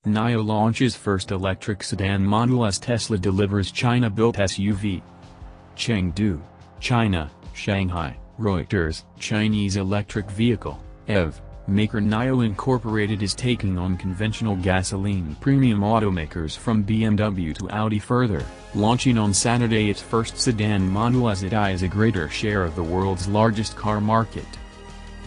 Nio launches first electric sedan model as Tesla delivers China-built SUV. Chengdu, China, Shanghai, Reuters. Chinese electric vehicle, EV, maker Nio Incorporated is taking on conventional gasoline premium automakers from BMW to Audi, further launching on Saturday its first sedan model as it eyes a greater share of the world's largest car market.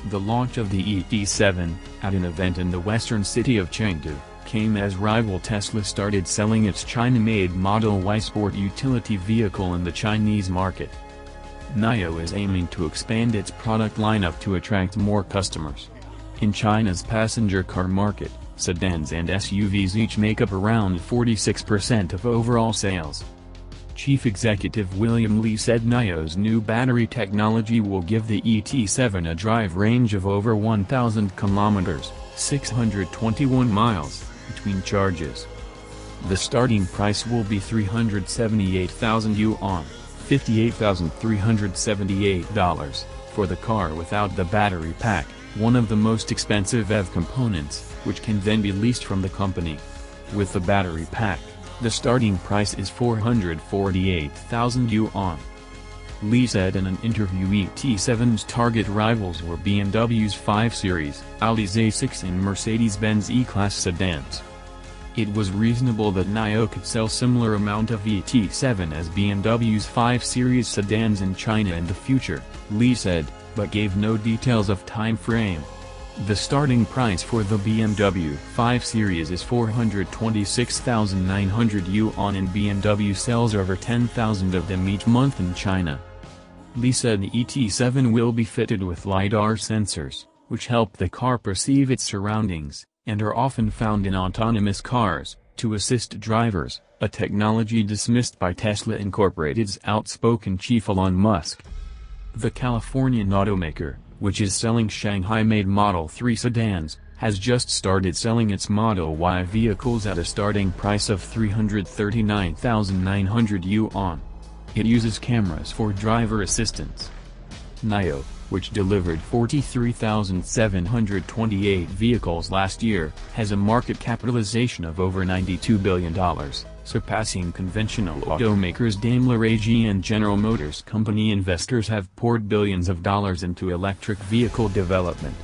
The launch of the ET7, at an event in the western city of Chengdu, came as rival Tesla started selling its China-made Model Y sport utility vehicle in the Chinese market. Nio is aiming to expand its product lineup to attract more customers. In China's passenger car market, sedans and SUVs each make up around 46% of overall sales. Chief Executive William Li said Nio's new battery technology will give the ET7 a drive range of over 1,000 kilometers, 621 miles, between charges. The starting price will be 378,000 yuan, $58,378, for the car without the battery pack, one of the most expensive EV components, which can then be leased from the company. With the battery pack, the starting price is 448,000 yuan. Li said in an interview ET7's target rivals were BMW's 5 Series, Audi's A6 and Mercedes-Benz E-Class sedans. It was reasonable that Nio could sell similar amount of ET7 as BMW's 5 Series sedans in China in the future, Li said, but gave no details of time frame. The starting price for the BMW 5 Series is 426,900 yuan and BMW sells over 10,000 of them each month in China. Li said the ET7 will be fitted with LiDAR sensors, which help the car perceive its surroundings, and are often found in autonomous cars, to assist drivers, a technology dismissed by Tesla Incorporated's outspoken chief Elon Musk. The Californian automaker, which is selling Shanghai-made Model 3 sedans, has just started selling its Model Y vehicles at a starting price of 339,900 yuan. It uses cameras for driver assistance. Nio, which delivered 43,728 vehicles last year, has a market capitalization of over $92 billion, surpassing conventional automakers Daimler AG and General Motors. Company investors have poured billions of dollars into electric vehicle development.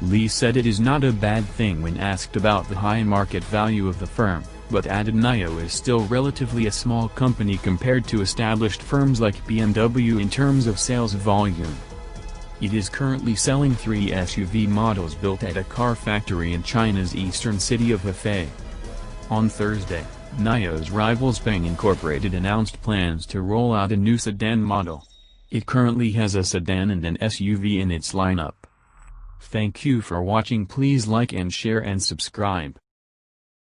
Li said it is not a bad thing when asked about the high market value of the firm, but added Nio is still relatively a small company compared to established firms like BMW in terms of sales volume. It is currently selling 3 SUV models built at a car factory in China's eastern city of Hefei. On Thursday, Nio's rival SHANGHAI Incorporated announced plans to roll out a new sedan model. It currently has a sedan and an SUV in its lineup. Thank you for watching. Please like and share and subscribe.